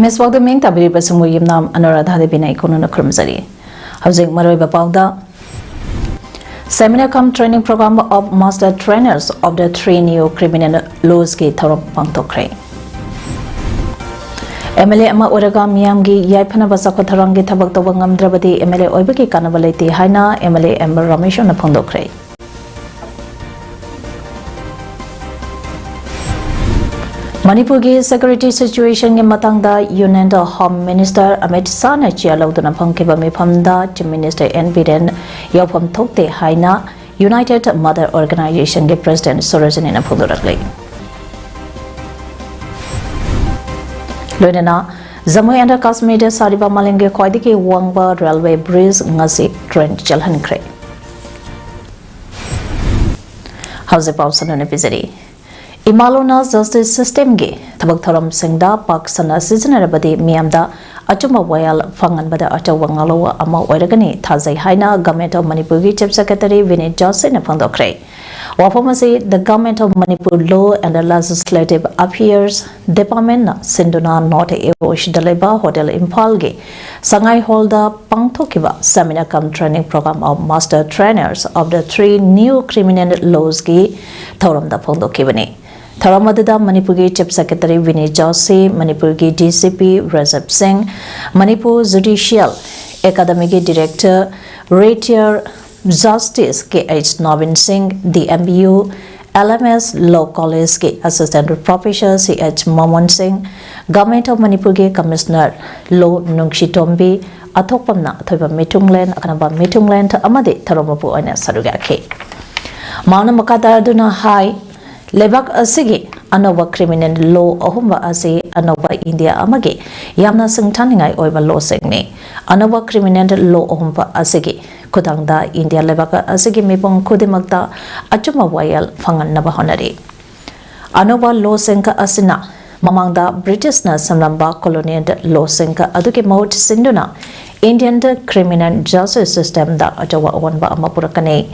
Miss Welcoming Tabiri Basumu Yimnam Anuradha de Bina Ikono Krumzari. Housing Maroi Bapauda Seminar cum Training Program of Master Trainers of the 3 new criminal laws ki Thorop Pangtokre. MLA Ama Uraga Miamgi Yaipana Basako Tharangi Tabak Tobangam Drabadi MLA Oibaki Kanabalati Haina MLA Ember Ramesh on the Pondokre. Manipur's security situation in Matangda Union Home Minister Amit Sana Chialoduna Pankiba Mipamda, Chief Minister N. Biren, Yopam Tokte Haina, United Mother Organization, the President Sorosin in Apudurakli. Ludena, Zamui and Kasmida Sariba Malinge Koidiki Wangba Railway Bridge Ngasi Trent Jalhankre. How's the Pausan and Episode? Imalona justice system ge thabak thoram singda paksana sizinarabadi miamda achuma wayal fangan bada achawa ngalo ama oiragani thazai haina government of Manipur gi chief secretary Vinay Johnson na phangdokre wafamasi the government of Manipur law and the legislative affairs department na sinduna not a daleba hotel Impal ge sangai holda pangthokiba seminar cum training program of master trainers of the 3 new criminal laws gi thoram da phangdokibani Tharamadada Manipur Chief Secretary Vinay Joshi, Manipur DCP Razab Singh, Manipur Judicial Academy Director Retier Justice K.H. Navin Singh, DMBU LMS Law College Assistant Professor C.H. Mamon Singh, Government of Manipur Commissioner Law Nungshi Tombi, Athopamna Thoba Mitungland, Akanaba Mitungland, Amadi Tharomapu and Sarugaki. Mauna Makata Duna High Lebak asigi anova criminal law ahumba asi anova India amagi yamna singtaningai oiba law segni anova criminal law ahumba asigi kudangda India lebak asigi mipong kudimakta achuma wayal fangan naba honari anova law sengka asina mamangda British na samlamba colonial law sengka aduki mahut sinduna Indian criminal justice system da ajawa awanba amapurakane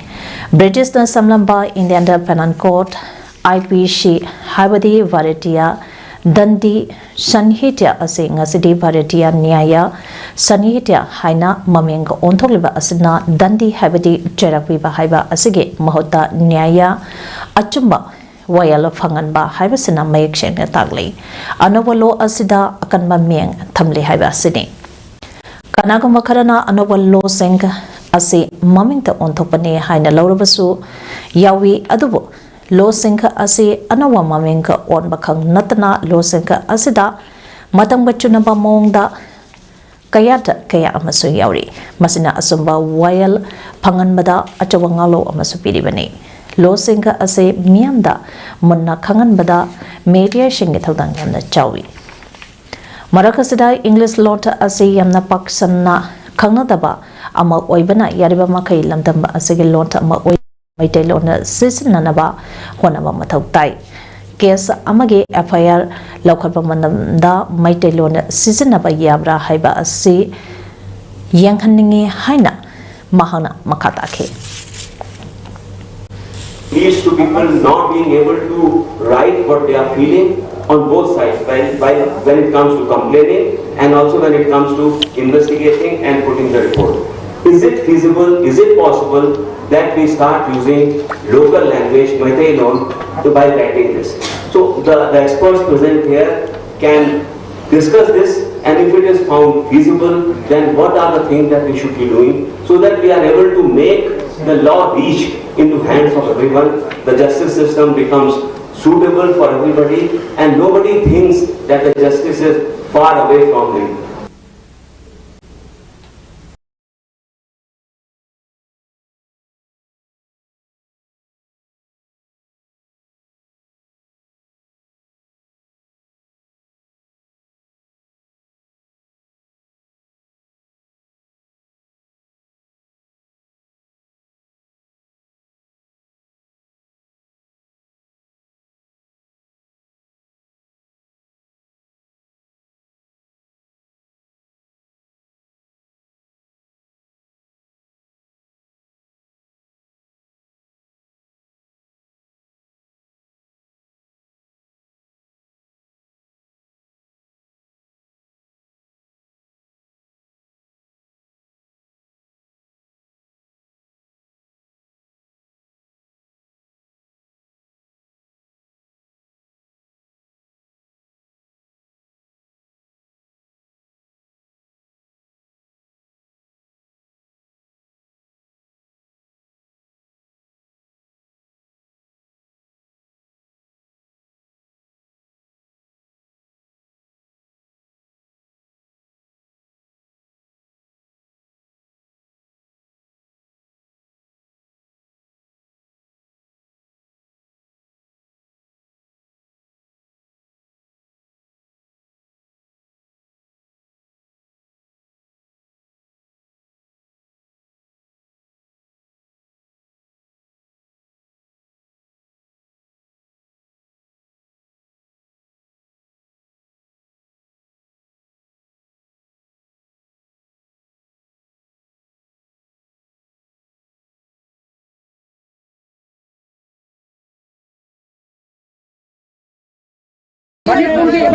British na samlamba Indian penal court IPC Habadi Varitia Dandi Sanhitya Asing Asidi Varitia Nyaya Sanhitya Haina Maming Ontoliba Asina Dandi Habadi Jerapiba Haiba Asigi Mahota Nyaya Achumba Wayala Fanganba Haibasina Mayakshen Tagli Anowalo Asida Akanba Miang Tamli Haiba Sini Kanagamakarana Anowalo Sink Asi Mamingta Ontopani Haina Laurabasu Yawi Adubo Law Sinka Asi Anawa Maminka on Bakang Natana Law Sinka Asida Matang Bachunaba Mongda Kayata Kaya Amasu Yauri Masina Asumba Wayal Panganbada Achawangalo Amasupiri Bani Law Sinka Asi Miamda Munna Kanganbada Media Shingetang Yamna Chawi Marakasida English Lota Asi Yamna Paksana Kangadaba Ama Oibana Yariba Makai Lamdamba Asigi Lota Ama Maitailona Sisinanaba Honaba Matautai. Case Amagi FIR Lokapamanda Maitailona Sisinaba Yabra Haiba Asi Yanghaningi Haina Mahana Makatake. Leads to people not being able to write what they are feeling on both sides when it comes to complaining and also when it comes to investigating and putting the report. Is it feasible, is it possible that we start using local language, Meitei alone, by writing this? So the experts present here can discuss this, and if it is found feasible, then what are the things that we should be doing so that we are able to make the law reach into hands of everyone, the justice system becomes suitable for everybody, and nobody thinks that the justice is far away from him.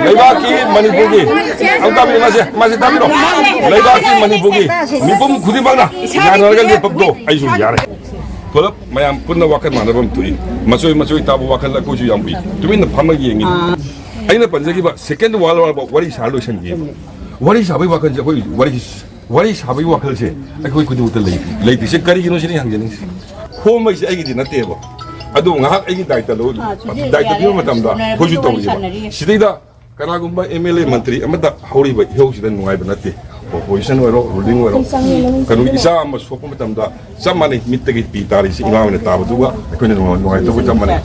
Leibaki Manipugi, Angami Masetano, Leibaki Manipugi, Mipum Kudimana, Yanagan Pabdo, Ayuyare. Pull up, my am put the Wakan Manabum to it. Masui Tabu Wakan Lakuju Yambi, to win the Pamagi. I know Panzaki, second wall about what is Halushan game. What is Habi Wakan? What is Habi Wakan say? I could do the lady. Lady, she carry you know, home is egg in a table. I don't have any diet alone. Diet of Madame, who you told you. Shida, Karagumba, Emily Mantri, and Mata Holy by Hills than Wibanati. Opposition were ruling well. Kanuisa must for Matamda. Some money mitigate Peter is in the Tabatua. I couldn't know I took some money.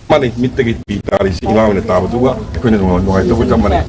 Money mitigate Peter is in the Tabatua. I couldn't know I took some money.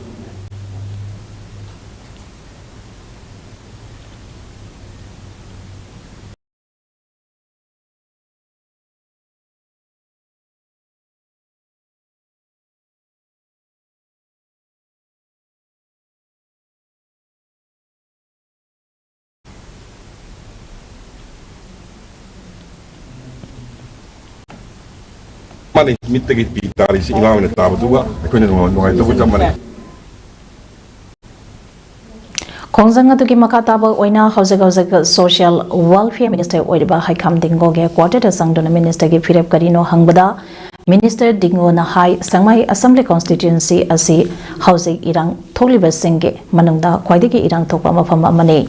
Money mitigate Peter is in the Tabatua. I couldn't know I took some money. Khongjang atuki makataba oina hausa social welfare minister oiba haikam dingo ge quarter sangdona minister ge phirep karino hangbada minister dingo na hai sangmai assembly constituency asi housing irang tholiba singge manungda khwaidigi irang thokpa mafam amani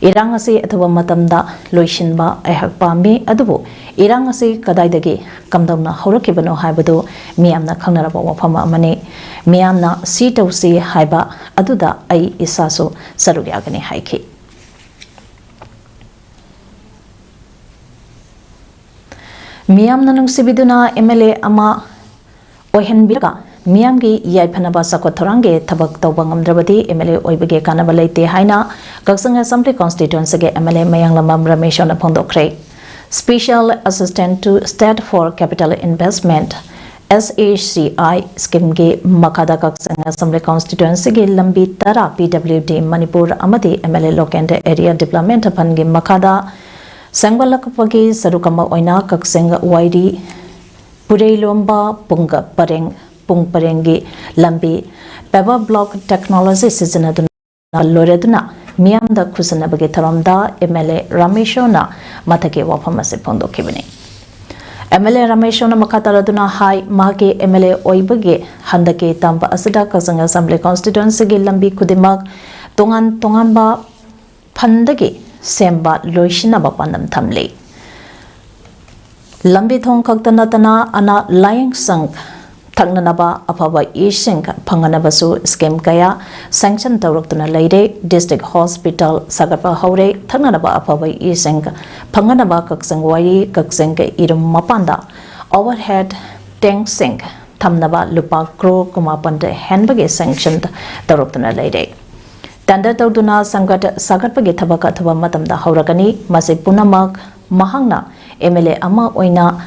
irang asi athuba matamda loishinba aihak pami adubu irang asi kadaidagi kamdamna haurakibano haibadu miyamna khangnaraba mafam amani miyamna C2C haiba aduda ai isasu sarugagani haiki Miyam nanung sibiduna MLA ama ohen birka miyam gi yaipanaba sakothorange thabak tawba ngamdrabadi MLA oibage kanaba leite haina Khongjang Assembly constituency ge MLA Mayanglamam Rameshona phongdokre Special Assistant to State for Capital Investment SACI scheme ge makada Khongjang Assembly constituency ge lambi tara PWD Manipur amadi MLA Locant Area Development Fund ge makada Sangbalakapagi Sarukama Oina Khongjang Wairi Pureilomba Punga Pareng Pung Parengi Lambi Peba Block Technology Seasonaduna Loreduna Miam the Kusanabagi Taramda MLA Rameshona Matake Wapamase Pondo Kibini MLA Rameshona Makataraduna Hai Maki MLA Oibage Handake Tampa Asada Khongjang Assembly Constituency Lambi Kudimak Tonganba Pandagi Semba Loishina Bapandam Tamli Lambi Thong Kaktanatana Ana Lying Sank Tagnanaba Apava Ishink Panganabasu Scheme Kaya Sanction Tauruktuna Lady District Hospital Sagapa Haure Tagnanaba Apava Ishink Panganaba Khongjang Wai Khongjang Irum Mapanda Overhead Tank Sink Tamnaba Lupa Kro Kumapanda Handbag Sanctioned Tauruktuna Lady Tanda Tauduna Sangat Sagatpagi Tabaka Taba Matamda Hauragani Masi Punamak Mahangna MLA Ama Oina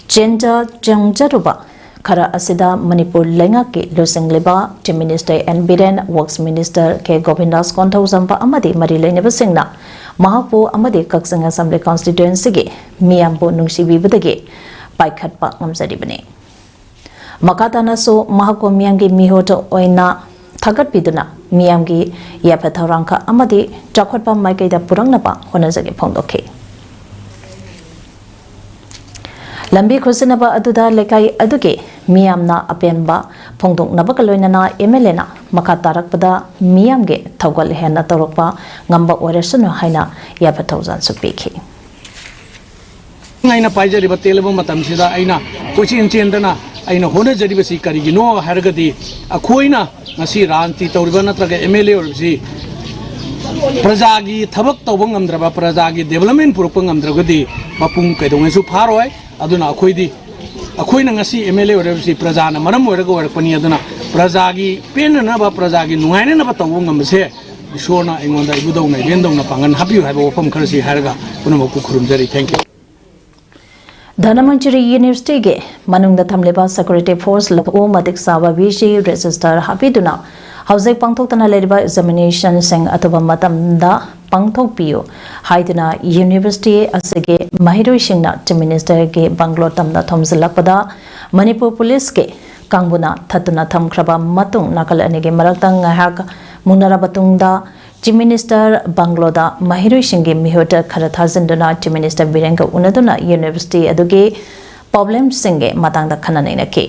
Jenja Jangjaruba Kara Asida Manipur Lengaki Losing Liba Team Minister and Biren Works Minister K. Govindas Kontau Zampa Amadi Marile Nevasingna Mahapu Amadi Khongjang Assembly Constituency Miyambu Nungsi Bibadagi Paikat Pak Namzadibani Makatana so Mahako Miyangi Mihoto Oina Thagat Biduna Miyamgi Yapatharanka Amadi Jakhotpa Maikaida Purangnapa Honazagi Pongdoke Lambi Khusinaba Aduda Lekai Aduke Miyamna Apemba Pongdong Nabakaloinana Emelena Makatarakpada Miyamge Taugal Hena Torokpa Ngamba Oresano Haina Yapathauzan Supiki Aina Paijari Batelebo Matamsida Aina Cochin Chendana Aina Hona Jaribasi Karigino Hargadi Akoina Nasi Ranti Tauribana Traga MLA or Z Prajagi Tabak Tawang Amdraba Prajagi Development Purpang Amdragadi Mapung Kedonsu Paroi Aduna Akoidi Akoina Nasi MLA or Z Prajana Maram or Pani Aduna Prajagi Penanaba Prajagi Nuana Tawangam Se Shona Ingonda Budong Vendong Napangan Happy have open currency Harga Punamoku Kurumjari. Thank you. Dhanamantri University ge manungda thamleba security force lo matik sawa VC register habiduna hausai pangthoktana leriba examination sing atuba matamda pangthok piyo haiduna university asige mahiroi singna chief minister ge banglo tamda thomzilakpada Manipur police ge kangbuna thatuna thamkraba matung nakal anige marakta ngahak munara batungda Chief Minister Bangloda Mahiroi Singhi Mihota Karathazinduna Chief Minister Birenga Unaduna University adugi problem singhe matangda khananainaki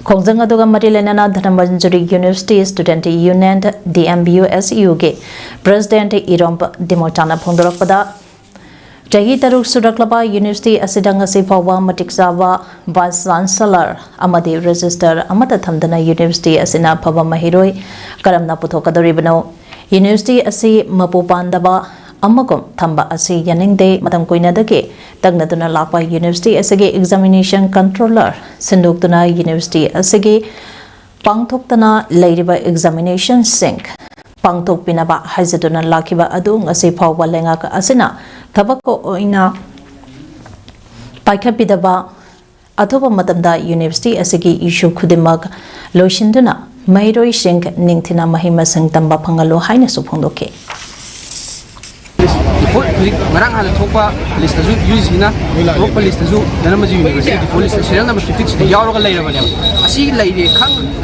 Khongjang aduga marilenana Dhanamantri University Student Union DMBUSU ge President Iromp Dimotana Phongdorakpada Jahi Taruk Suraklaba University asidang asifawa matiksawa Vice Chancellor amadi Register amata thamdana University asina phaba Mahiroi karamna puthokadoribano University asi mapupandaba amagum thamba asi yaningde matam koinadake tagnaduna lakpa University asige examination controller sindoktuna University asige pangthoktana leiriba examination sink pangthok pinaba haizaduna lakiba adu ngasi phawba lenga ka asina thabako oina paikapidaba athoba matamda University asige issue khudimak loishinduna Mahiroi Singh Ningthina Mahima Singh Tamba Pangalo Haina Supongdoke. Marang hala thokpa list azu usina thokpa list azu Dhanamantri University di police serial number 56 de yawraga leirabane asi leire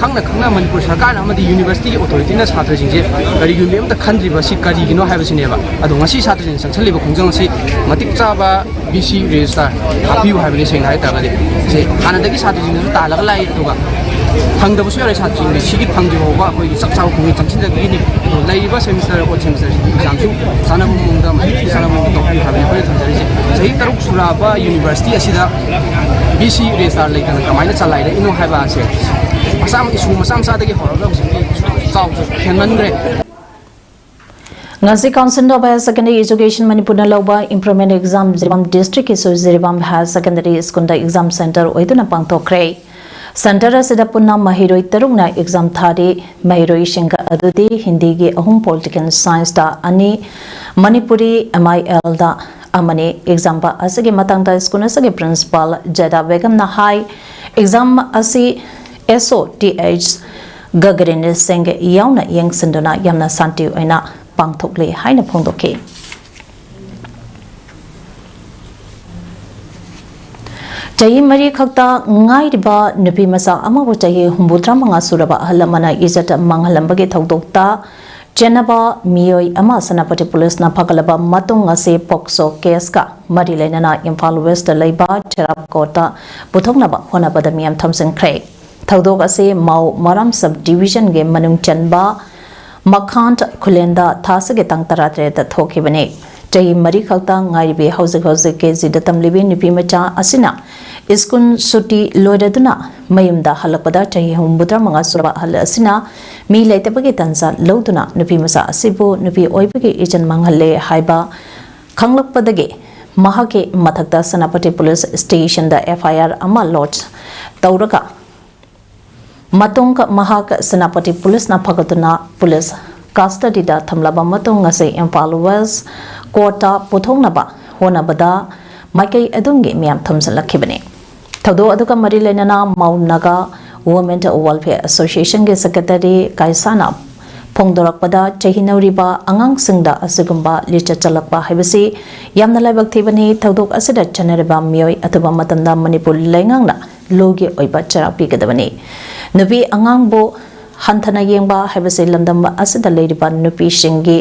khangna Manipur sarkar amadi university authority na chhatra jingje gari gumbe amda khandriba si kari gino haibasineba adu ngasi chhatra jing sangchaliba khongjang si matik chaba BC register hapiu haibani sengna hai tagade se anadagi chhatra jing su talaga lai duga phangdabu su yare chhatra jing sigi phangjibo ba khoi sakchau khungi tangchinda gini leiba semester o semester exam su sanabu mungda sanabu topi habi khoi thamjari sahi taruk suraba university asida BC register leitana kamaina chalaire ino haiba ase asam isu masam sadagi horoga usiki chau khenmanre Ngasi Council of Higher Secondary Education Manipur na lauba improvement exam Ziribam district isu Ziribam Higher Secondary Skunda exam center oiduna pangthokre Center asida punna Mahiroi tarungna exam thari Mahiroi Singha adudi Hindi gi ahum political science da ani Manipuri MIL da amani exam ba asige matangda skuna sage principal Jada Begum na high exam asi SOTH Gagarin Singh yauna yang sindona yamna santi oina pangthokle haina phongdoke Jahi mari khakta ngai riba nupi masa amabu jahi humbutra manga suraba halamana izat manghalambage thokdokta Jenaba miyoi ama sanapati police na phakalaba matung ase pokso case ka mari lenana Imphal West laiba Cherap Kota puthoknaba honabada miyam thamsingkhre thodok ase mau maram sub division ge manung chanba Makhant Khulenda thasage tang taratre da thokibane Jahi mari khakta ngai be house ke zidatam libi nupi macha asina iskun suti loidaduna mayumda halakpada jahi humbutra manga suraba hal asina mi leitabage tanza loduna nupi masa asibu nupi oibage ejan manghalle haiba khanglakpadage mahake mathakta Sanapati police station da FIR ama lodge tauraga matung mahak Sanapati police na phagatuna police custody da thamlaba matung ase Imphal West Kota puthongnaba honabada maikai adungi miyam thamsalakibane thodo aduka mari lenana Maunaga Women Welfare Association ge secretary Kaisana phongdorakpada chahinoriba angang singda asigumba licha chalakpa haibasi yamna laibak thibani thodok asida chanariba miyoi atuba matamda Manipur laingangna logi oiba charapi gadabani nubi angang bo Hanthana yengba haibasi lamdamba asida leiriba nupi shingi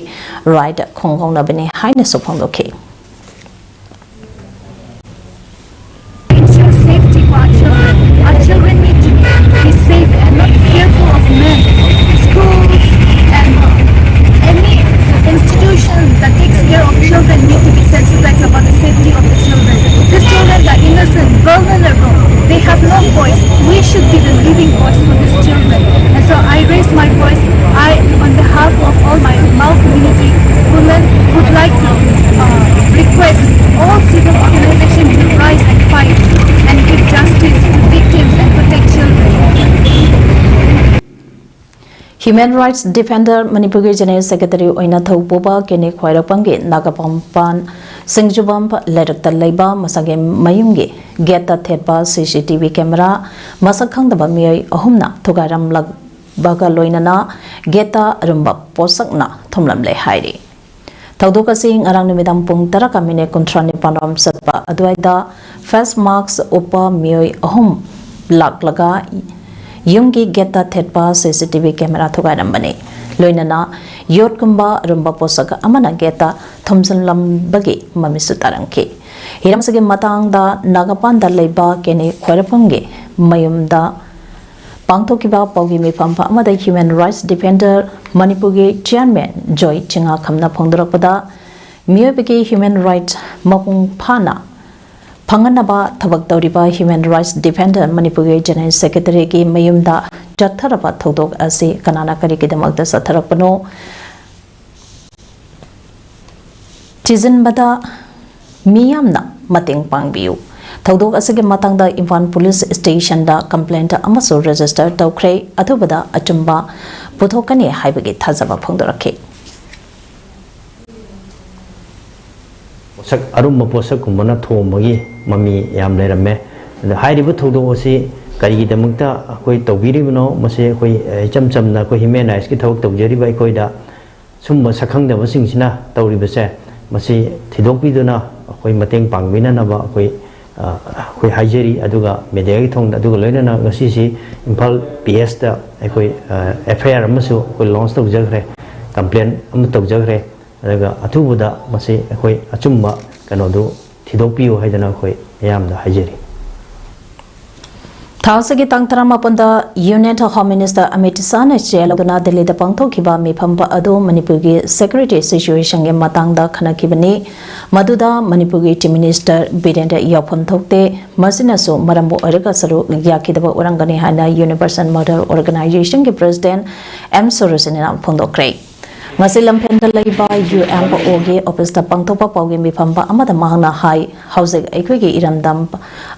right khonghongna bani haina sophongdoke Safety for our children. Our children need to be safe and not fearful of men. Schools and any institution that takes care of children need to be sensitized about the safety of the children. These children are innocent, vulnerable. They have no voice. We should be the living voice for these children. And so I raise my voice. On behalf of all my Mau community women, would like to request all civil organizations to rise and fight and give justice to victims and protect children. Human Rights Defender Manipur General Secretary Oina Thaupoba Kene Khwairapangi Nagapampan Singjubam Lerta Leba Masage Mayungi Geta Thedba CCTV camera Masakhangdaba Mioi Ahumna Thugaram Lag Baga Loinana Geta Rumba Posakna Thumlamle Hairi Advocacy arang numidang pung tara kamine kontrani panom satpa adwaida face marks upa mioi ahum laga yungi geta thetpa CCTV camera thugaram bani loinana yot kumba rumba posaka amana geta thomsan lambagi mamisu tarangki hiramsage matang da nagapan da leiba kene khwarapange mayumda Pangtokiba Paugi Mipampa Amada Human Rights Defender Manipugi Chairman Joy Chinga Kamna Pongdurapada Miyobigi Human Rights Mapung Pana Panganaba Tabak Dauriba Human Rights Defender Manipugi General Secretary Gi Mayumda Jatharaba Thodok Asi Kanana Kariki Demagda Satarapano Tizin Bada Miyamna Mating Pangbiu Thodok asige matangda Imphal Police Station da complaint amaso register tawkhre athubada achumba puthokani haibagi thajaba phongdorakhe posak arumba posak kumbana thombagi mami yam lerame hairibu thodok osi karigi damukta akoi tawbiribno mase akoi chamchamna ko human rights ki thawk tawjariba akoi da sumba sakhang da basingsina tawribase mase thidokbiduna akoi mateng pangbina naba akoi koi hajeri aduga media ki thong aduga loina na ngasi si Imphal PS da koi FIR amasu koi launch tok jagre complaint am tok jagre aduga athubuda masi koi achumba kano du thidokpiu haidana koi yam da hajeri Thasagi Tangtarama Panda Unit Home Minister Amit Sana Chelaguna Delhi the Pangto Kiba Mipamba Ado Manipugi Security Situation in Matangda Kanakibani Maduda Manipugi Chief Minister Birenda Yapontokte Masinaso Marambo Arikasaru Yakidaba Urangani Hana Universal Model Organization ki President M. Sorosina Pondokre Masilam Pendalaiba UMPOG Office the Pangtopa Pogi Mipamba Amada Mahana High Housing Equigi Irandam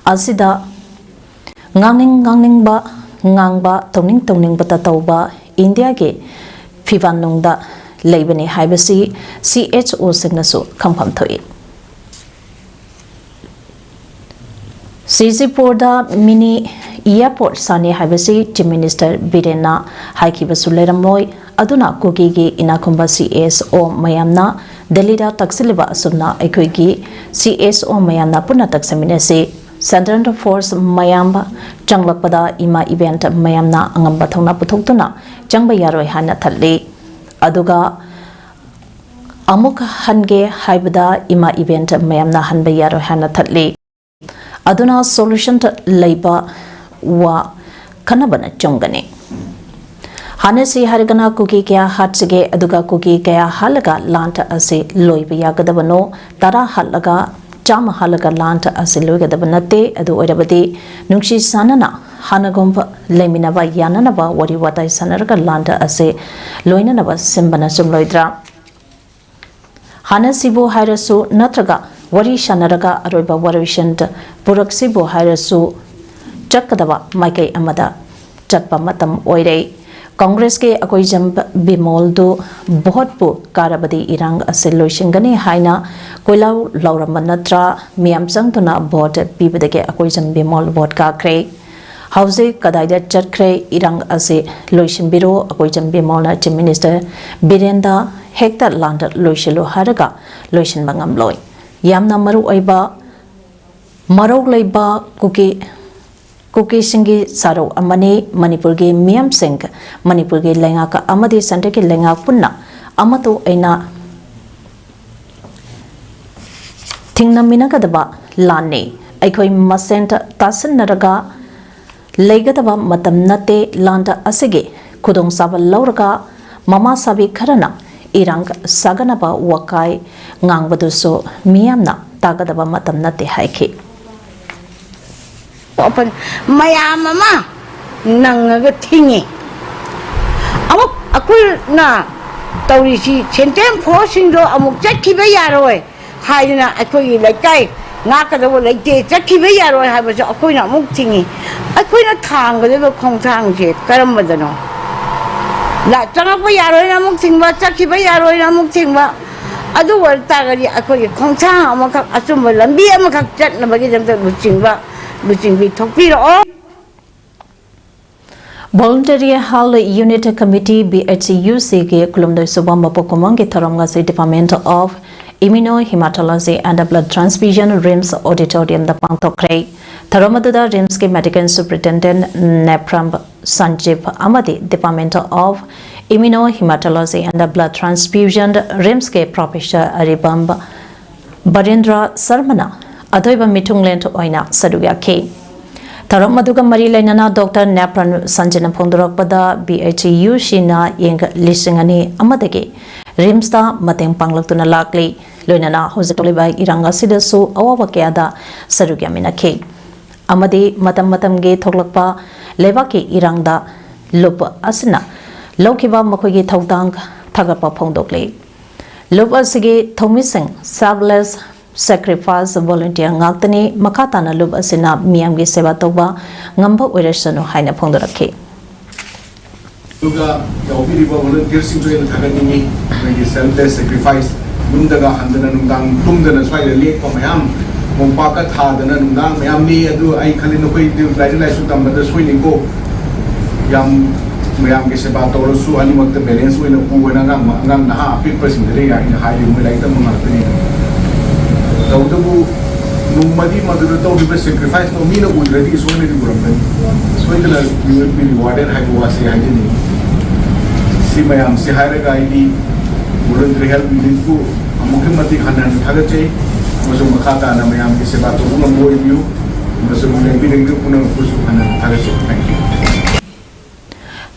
Asida Ngangning ba ngangba tongning bata tauba India ge Fivanung da leibani haibasi CHO signasu kampham thoi Sisipur da mini airport sani haibasi Chief Minister Birena haikiba suleramloi aduna kogi ge inakumba CSO mayamna Delhi da taksiliba asumna aikoi gi CSO mayamna puna taksaminase Central Force Mayamba Changlakpada Ima event Mayamna Angamba Thongna Puthokuna Changba Yaroi Hana Thali Aduga Amuk Hange Haibada Ima event Mayamna Hanba Yaroi Hana Thali Aduna solution to Labor wa Kanabana Chongani Hanesi Harigana Kuki Kaya Hatsige Aduga Kuki Kaya Halaga Lanta Ase Loiba Yagadabano Tara Halaga Chama halaga lanta asiluga dabanate adu oirabadi nungshi sanana hanagomba leminaba yananaba wari watai sanaraga lanta ase loinanaba simbana sumloidra hana sibu hairasu natraga wari shanaraga aroiba warishanт purak sibu hairasu chakadaba maikai amada chatpa matam oirei Congress के अकोई jump Bimol दो बहुत पु कारबदी इरंग असे लोशिंगनी हाइना कोइलाउ लौरम नत्रा मियाम संग तुना vote पीबदगे अकोई jump Bimol vote काख्रे हाउसे कदाइदा चटख्रे इरंग असे लोशिन बिरो अकोई jump Bimol ना chief minister बिरेंदा hecto लांड लोशिलो हारगा लोशिन बंगम लोय यामना मरु ओइबा मरोग लेबा कुकी सिंगी सारो अमने मणिपुर के मियाम सिंह मणिपुर के लेंगा का अमदे सेंटर के लेंगा पुन्ना अमतो ऐना थिंगना मिनगदबा लाने अखोई मसेंट तासन नरगा लेगदबा मतम नते लांटा असिगे खुदोंग साबा लौरगा ममा साबी खरना इरंग सागनबा वकाई ngangbadusो मियामना तागदबा मतम नते हाइखे Open Mayama Nanga Tingy. Aku na Taurishi, Chentem forcing do Amuk Jackie Bayaro, Haina, Aku like Kai, Naka like Jackie Bayaro, I was a Aquina Muk Tingy. I couldn't tongue with the Khongjang, Karamadano. la changakpa yaroi na muk thingba chakhiba yaroi na muk thingba adu wartagari akoi khongchang amakak achumba lambi amakak chatnabagi jamta luchingbi thokpiro Voluntary Health Unit Committee BHUC के कुलुमदोई सुबह मपोकुमंग के थरमगा से Department of Immunohematology and Blood Transfusion RIMS Auditorium दा पांगथोखरे थरमदुदा RIMS के Medical Superintendent Nepram Sanjeev Amadi Department of Immunohematology and Blood Transfusion RIMS के Professor Aribam Barendra Sarmana अधोइबा मिथुंगलेंट ओइना सदुया के Tharok maduga mari lainana Dr. Nepran Sanjana Phongdorakpada BHU Shina Yeng Lisingani Amadagi Rimsta Mateng Panglaktuna Lakli Loinana Hositolibai Iranga Sidasu Awawakada Sarugyamina K Amadi Matam Ge Thoklakpa Levaki Irangda Lup Asina Lokiba Makogi Tawdang Thagapa Phongdokli Lup Asigi Thomising Selfless Sacrifice volunteer ngaktani makatana lub asina miyamgi seba toba ngamba oirasano haina phongdorakhi duga yaubiriba volunteer singjoin thagani ngi selfless sacrifice numdaga handana nungdang tumdana swaile lek pamayam mompaka thadana nungdang mayam ni adu ai khalin koi lai su tambada soini ko yam mayam ge seba torosu ani makta balance oina puwana ngam na ha apik presindere ya in high room lai ta mangatani Daudabu numadi madura taudiba sacrifice no mina udredi soine di buramban soidala you will be rewarded haibu wase haidini si mayam si haira gaidi voluntary help unit ku amukimati hanan thagachei masu makhata na mayam ki seba to unam boy view masu mulai bining puna kusu hanan thagachei thank you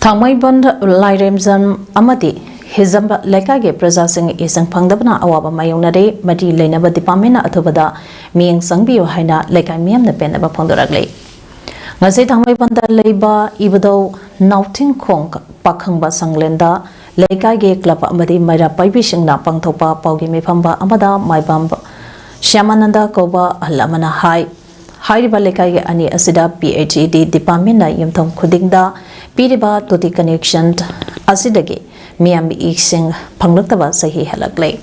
Thamai band lairemzam amadi Hizam Lekage Praja Singh Isang Pangdabna Awaba Mayonare Madi Lenaba Dipamena Atubada Ming Sangbio Haina Lekai Miam the Penaba Pondoragle. Ngase Thamai Banda Leba Ibado Nauting Kong Pakangba Sanglenda Lekage Club Amadi Maira Paibishing Na Pangtopa Paugi Mipamba Amada Maibamba Shamananda Koba Alamana Hai Hairiba Lekage Ani Asida PhD Dipamena Yumtom Kudingda Piriba Tuti Connection Asidagi Miam Ising Pangluktaba Sahi Halagle.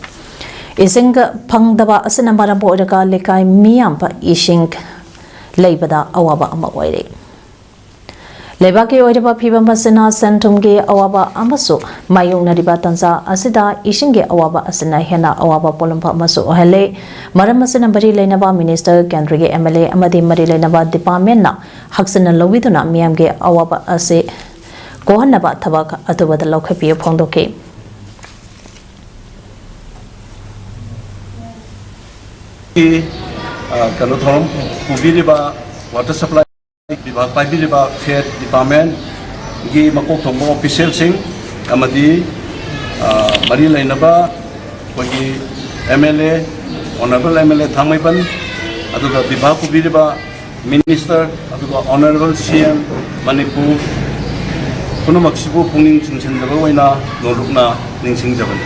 Ising Pangdaba Asinamara Bodaga Lekai Miampa Ishing Labada Awaba Amawairi. Lebaki Oidaba Pibambasina Santumge Awaba Amasu, Mayung Nadibatanza Asida Ishinge Awaba Asina Hena Awaba Polumpa Masu Ohele, Maramasina Bari Lenaba Minister Gandrige MLA Amadi Mari Lenaba Dipamena, Haxana Lowiduna Miamge Awaba Ase. Kohanaba Tabak Atubada Lokapi Pondoke. Kanothom, Ubiriba, Water Supply, Pibiriba, Fair Department, Gi Makotomo Official Sing, Amadi, Marila Inaba, Wagi MLA, Honorable MLA Thamiban, Aduga Biba Ubiriba, Minister, Aduga Honorable CM, Manipur. Kuno maksibu punging chinchandaba waina nolukna ningsingjaban.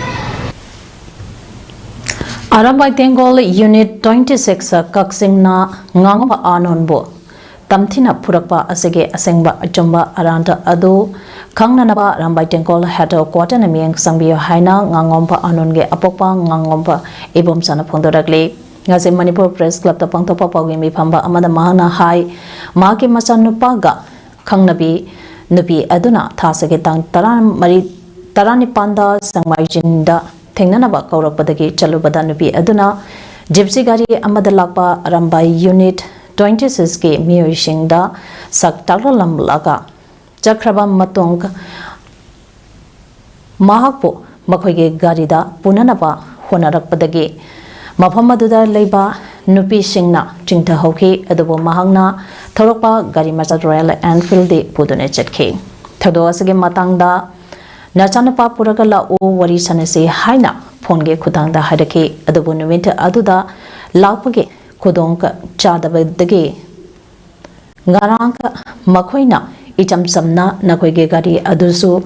Arambai Tengol Unit 26 Kaksingna Ngangba Anonbo Tamthina Purakpa Asege Asengba Achumba Aranda Adu Kangnanaba Rambai Tengol Hato Quatanamiang Sambio Haina Ngangompa Anonge Apopa Ngangompa Ibum Sana Pondoragle Ngase Manipur Press Club the Pangtopa Pawimi Pamba Amada Mahana Hai Maki Masanupaga Kangnabi Nubi Aduna Tasake Tang Tarani Panda Sangmai Tenganaba Kaurakpadagi Chalubada Nubi Aduna Gypsy Gari Amadalakpa Rambai Unit 26 K Miyushingda Saktalalam Laga Chakraba Matung Mahakpo Makoge Garida Punanaba Honarakpadagi Mapamaduda Leba Nupi Singna Chingta Hoki Adobo Mahangna Thorokpa Gari Machat Royal Enfield de Pudune Chetke Thodoasage Matangda Nachanapa Puragala O Wari Sanese Haina Ponge Kutangda Hadake Adobo Nuvinta Aduda Lapage Kudonka Chadabadage Garanka Makoina Icham Samna Nakoge Gari Adusu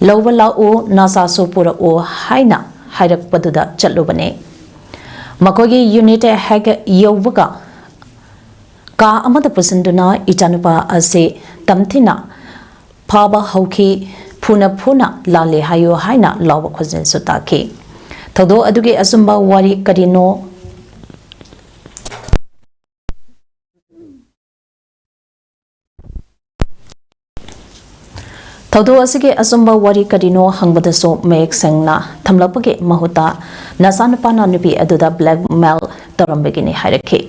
Lovala O Nasa Supura O Haina Hairak Paduda Chalubane Makogi unit hag Yovaga Ka Amada Pusanduna Ichanupa Ase Tamtina Paba Hoki phuna lale hayo haina lawa khojen sutaki thodo aduge asumba wari kadino thodo asige asumba wari kadino hangbadaso mek sengna thamlapage mahuta nasanapana nupi aduda blackmail torambegini hairake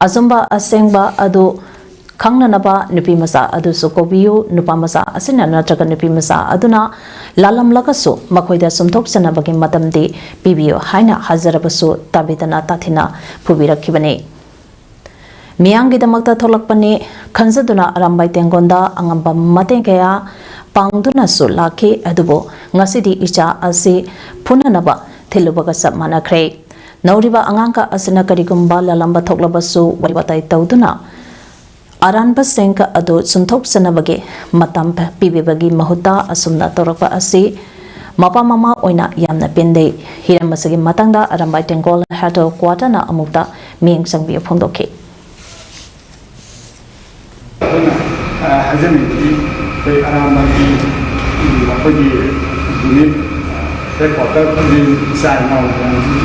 asumba asengba adu Khangna naba nupi masa adu sukobiyu nupa masa asina natraga nupi masa aduna lalam lagasu makhoida sumthok sanabagi matamdi pibiyo haina hazarabasu tabidana tathina pubirakibane miyangi damakta tholakpani khanjaduna arambai tengonda angamba mateng kaya pangduna su lakhi adubo ngasidi icha asi phunanaba thilubaga sapmanakre nauriba angangka asina karigumba lalamba thoklabasu waribatai tawduna Aranba Senka ado sunthok sanabage matam pibibagi mahuta asumna torapa asi mapa mama oina yamna pende hiramasagi matangda arambai tengol hato kwata na amukta ming sangbi phongdoke hazani pe aramagi apagi unit reporter di sana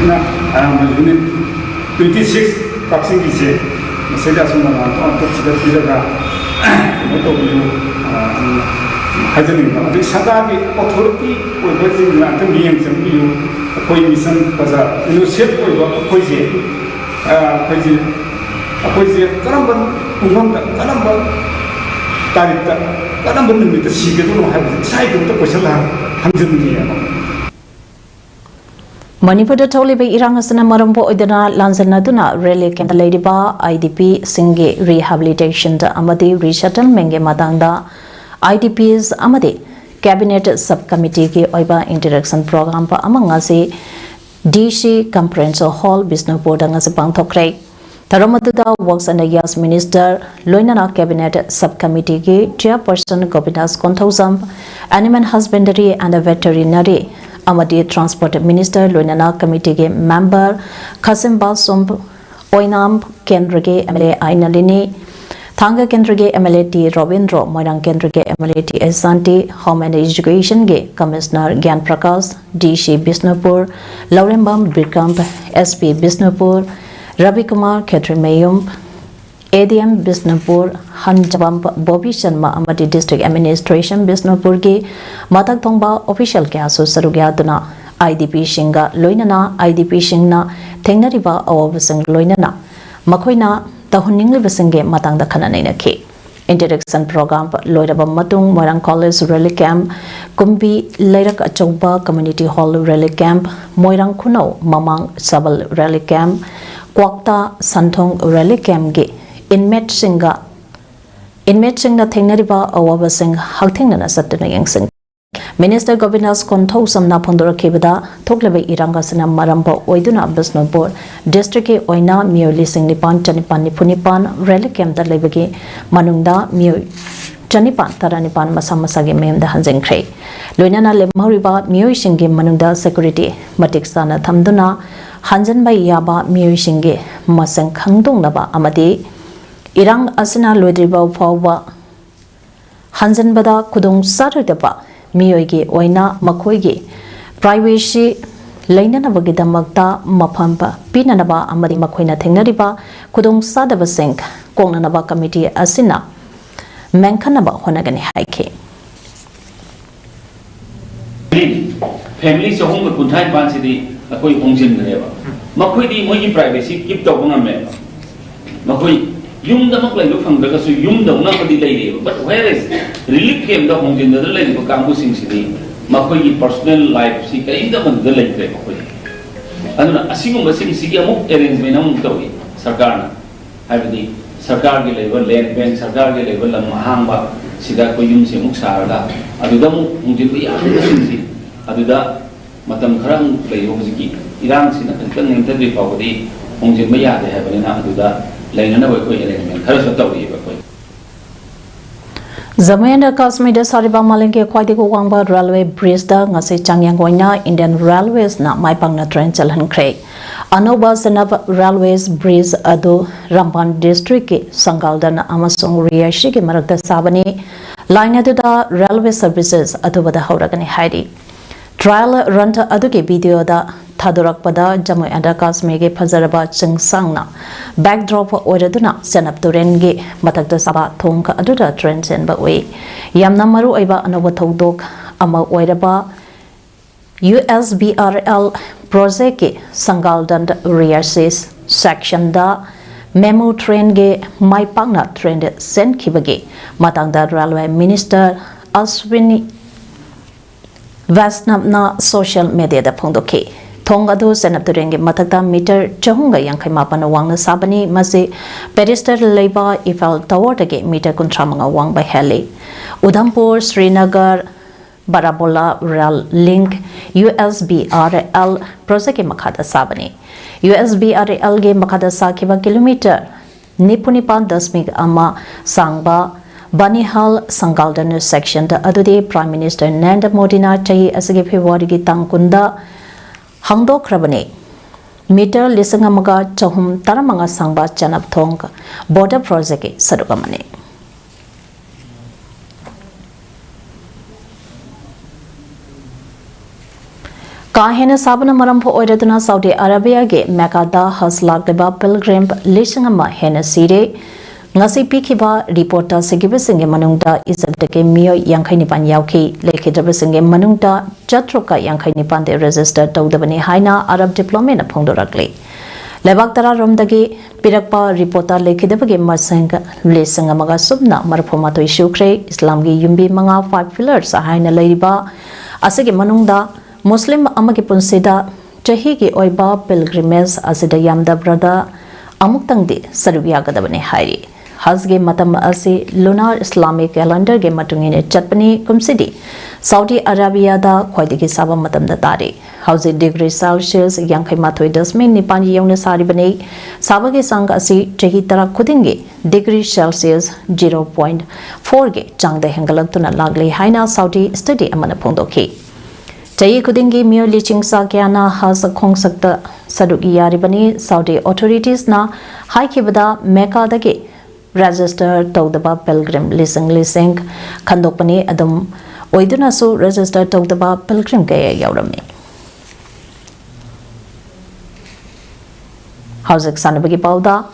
na aramagi unit 26 vaccine dise Saya semua untuk sudah tidak untuk itu hasil ini. Jadi sadar di authority berarti nanti yang sembilu koi mission pasal inisiatif koi je kerana umum kerana tarik kerana benda itu sih itu saya itu pasal hasil ini. Manipur Tolibe Irangasana Marambo Idana Lanzanaduna Rally Camp Ladiba IDP Singe Rehabilitation Amadi Resettlement Madanda IDPs Amadi Cabinet Subcommittee Ki Oiba Interaction Program Pa Amangasi DC Conference Hall Business Board Angasipang Thokre Taramatuda works under Yas Minister Loinana Cabinet Subcommittee Ki Chairperson Gopinas Konthosam Animal Husbandry and Veterinary Amadi Transport Minister Loinana Committee ke member Qasim Basum Oinam Kendra MLA Ainalini Thanga Kendra ke MLA T Robindro Moirang Kendra ke MLA T Esanti Home and Education ke Commissioner Gyan Prakash DC Bisnupur Laurembam Birkamp SP Bisnupur Ravi Kumar Khetri Mayum ADM Bisnupur Hanjabam Bobby Sharma Amadi District Administration Bisnupur ki Matak Thongba official kya so sarugya duna IDP Shinga Loinana IDP Shingna Thengnariba awabasang Loinana Makoina Tahuningli Basange Matangda Khananaina ke Interaction Program Loiraba Matung Moirang College Rally Camp Kumbi Lairak Achokba Community Hall Rally Camp Moirang Kuno Mamang Sabal Rally Camp Kwakta Santhong Rally Camp ge Inmate Singa Thengnariba awabasing Hakthingna Satana Yangsing Minister Govinas Kontho Samna Pondora Kebada Toklebe Irangasana Marambo Oiduna Business Board District Oina Mio Lising Nipan Chanipan Nipunipan Rally Camp da Lebege Manungda Mio Chanipan Taranipan Masamasagi Mem da Hanzeng Kre Loinana Lemoriba Mio Shingi Manungda Security Matiksana Thamduna Hanjan Bai Yaba Mio Shingi Masang Khangdong Naba Amadi Irang Asina Lodriba Fawa Hanjan Bada Kudung Saturday Miyogi Oina Makoigi Privacy Lainanabagi Damakta Mapampa Pinanaba Amadi Makoina Thengnariba Kudung Sadaba Sink Kongnanaba Committee Asina Mankanaba Honagani Haike Family so home Kuntai Bansidi Akoi Khongjang Neva Makoi di Moyi privacy keep talking on me Makoi Yum the Maklay look from the Yum the Nakadi lady, but where is relief came the home in the lady for Campusing City, Makoi personal life, she came down the lake. And a single city arrangement among Towi, Sargana, have the Sargar level, land bank, Sargar level, and Mahamba, Sidako Yum Simuksarada, Adudamu, Mujibi, Aduda, Matam Krang play Hosiki, Iran Sinakan interview for the Hongimaya, they have an Aduda. Zamanda Kasmida Sariba Malinke Quadiko Wamba Railway Bridge da Ngase Changyang Goina Indian Railways na Maipangna Train Chalhan Craig. Anoba Sanab Railways Bridge Ado Ramban District Sangaldan Amasong Riyashi Marakta Sabani line aduda railway services adubada hauragani hairi trial run adugi video da Thadurakpada Jammu and Kashmir ge Fazaraba Chingsangna backdrop oiraduna Senap Turengi Matakta Saba Thongka Aduda Trend Senba Way Yamna Maru Aiba Anova Thodok Ama Oiraba USBRL project Sangal Dand Rearses section da Memo train ge Mai Pangna trend Sen Kibage Matangda Railway Minister Aswini Vasnapna social media da Pongdoke Thong adu Senap Turengi Matakta meter Chahunga Yankai Mapana Wang Sabani Masi Perister Leba Ifal Tower ge meter Kuntramanga Wang by Heli Udhampur Srinagar Barabola Rail Link USBRL project Makada Sabani USBRL ge Makada Sakiba kilometer Nipunipan Dasmig Ama Sangba Banihal Sangaldan section the Adude Prime Minister Narendra Modi na Chahi Asagi February gi Tangkunda Hangdok Rabane meter Lisangamaga Chahum Taramanga Sangba Chanap Thong border project Sadukamane Kahena Sabana Marampo Oiraduna Saudi Arabia ge Mecca Haslak Deba Pilgrim Lishangama Hena Sire Ngasi Pikiba reporter Sigiba Singe Manungda Isabdeke Mio Yankai Nipan Yauki Lekidaba Singe Manungda Jatroka Yankai Nipan de register Todabani Haina Arab diplomat Pondorakli Lebaktara Romdagi Pirakpa reporter Lekidabage Masanga Lesangamaga Subna Marpomato Shukre Islamgi Yumbi Manga 5 pillars Haina Laiba Asagi Manungda Muslim Amaki Punsida Chahiki Oiba pilgrimage Asida Yamda brother Amuktangdi Sarubiagadabane Hairi Hasge Matam Asi Lunar Islamic calendar ge Matungine Chatpani Kumsidi Saudi Arabia da Kwaidiki Saba Matam da Tari Housing degree Celsius Yankai Matoi Dasmin Nipani Yona Saribane Sabagi Sang Asi Chahitara Kudingi degree Celsius 0.4 ge Changde Hengalantuna Lagli Haina Saudi study Amana Pondoki Chayi Kudingi Mio Liching Sakyana has a Khongsakta Saduki Yaribani Saudi authorities na Haikibada Mecca dage register Togdaba Pilgrim Lising Kandopani Adam Oidunasu register Togdaba Pilgrim Gaya Yaurami Housing Sanabagi Pauda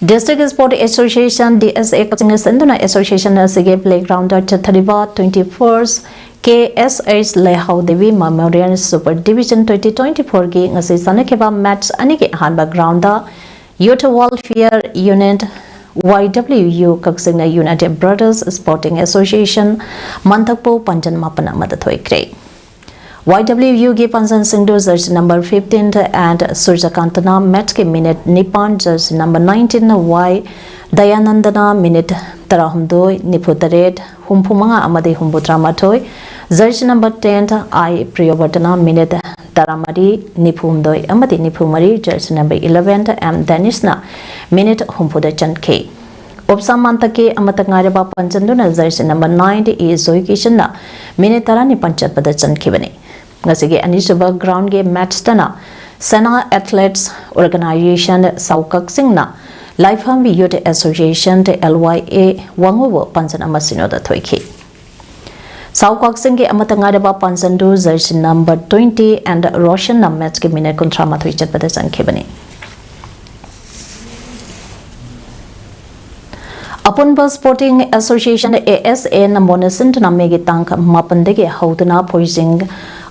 District Sport Association DSA Senduna Association Sige Playground Chathariba 21st KSH Lehau Devi Memorial Super Division 2024 gi ngasi sanakeba match anige hanba ground da Youth Welfare Unit YWU Kaksingna United Brothers Sporting Association Manthakpo Panjan Mapana Madathoikre YWU gi Panjan Singdo jersey number 15 and Surjakantana match ke minute Nipan jersey number 19 Y Dayanandana minute Tarahumdoi Niputared Humpumanga Amade Humbutramathoi jersey number 10 I Priyavartana minute Taramari Nipumdoi Amadi Nipumari jersey number 11 M Danishna minute Humpudachan K Opsamantake Amatangaraba Panchanduna jersey number 9 is Zoikishana minute Tarani Panchatpadachan Kibani Ngasige Anisuba ground game match tana Sena Athletes Organization Saukak Singna Lifeham Youth Association LYA Wangovo Pansan Amasino da Toiki Saukak Singi Amatangaraba Pansandu jersey number 20 and Roshan Nametski Mine Kontrama Twichat Padasan Kibani Apunba Sporting Association ASA Namonasin Namegi Tank Mapandege Haudana Poising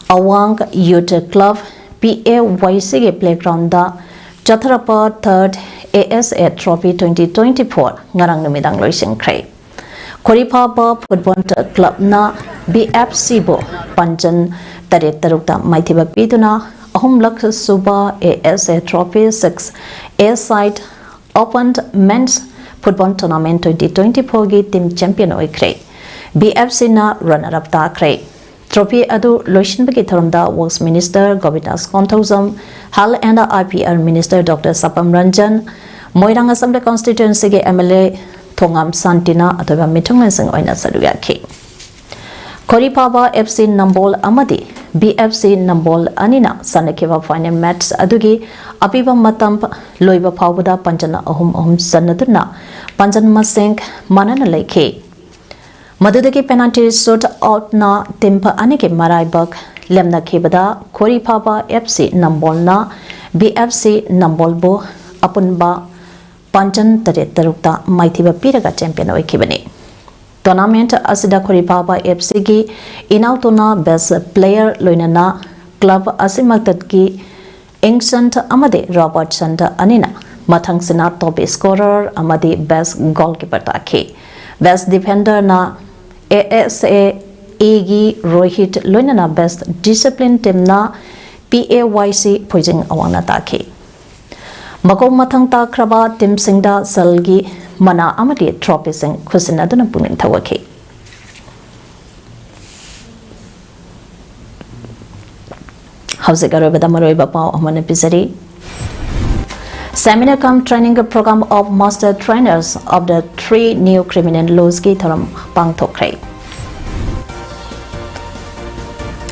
Awang Youth Club PAYC Playground da Chatharapa 3rd ASA Trophy 2024 Ngarang Numidang Loising Kray Koripaba Football Club na BFC Bo Panjan Taret Tarukta Maithiba Piduna Ahumlak Suba ASA Trophy 6 A-side opened men's football tournament 2024 gi team champion oikre BFC na runner up ta kre trophy adu loishin bagi tharamda works minister Govindas Konthozam Hal and IPR minister Dr Sapam Ranjan Moirang Assembly constituency ge MLA Thongam Santina atoba mitunglan sing oina saduya ki Koripaba FC Nambol Amadi BFC Nambol Anina Sanakiva final match adugi apiba matam loiba phawda panjana ahum sanaduna panjan maseng manana leke Madudaki penalty shot out na timpa aniki maraibak lemna khibada khori phaba FC Nambol na BFC Nambol bo apunba Panchan Tare Tarukta Maithiba Piraga champion oikibani. Tournament asida khori phaba FC gi inautona best player loinana club asimaktat gi Khemchand amade Robertson anina mathang sina top scorer amadi best goalkeeper takhi. Best defender na ASA Egi Rohit loinana best discipline team na PAYC Poijing awangna takhi. Makong mathang ta kraba team singda salgi mana amadi trophy sing khusina duna punin thawaki. Howsik arobada maroiba pao amana pisari. Seminar cum training program of master trainers of the 3 new criminal laws ki tharam pangthokre.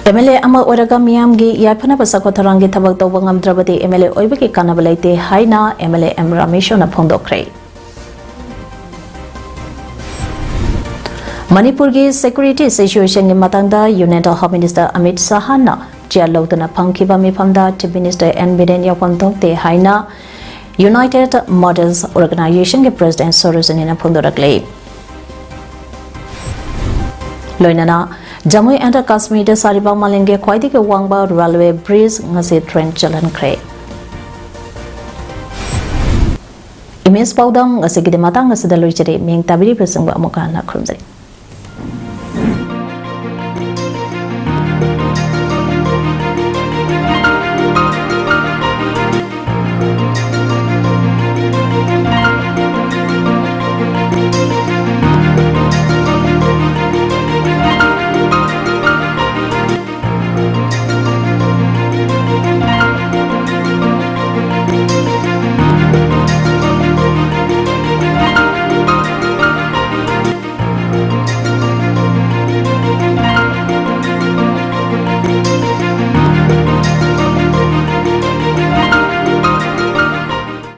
MLA ama oraga miyam gi yaphana pasako tharangi thabak tawba ngamdrabati MLA oibaki kanabalaite haina MLA M Ramesho na phondokre. Manipur gi security situation gi matangda Union Home Minister Amit Shah na Chia Lautana Pangkiba Mifamda Chief Minister N Biren Yakwantong te haina United Mothers Organization ke President Sorosinina Phondorakle. Loinana Jammu and Kashmir Sariba Malenge Khwaidi ke Wangba Railway Bridge ngase train chalan kre. Image PAODAM ngase gide matang ngase daloi chere meng tabiri presangba amuka na khumjai.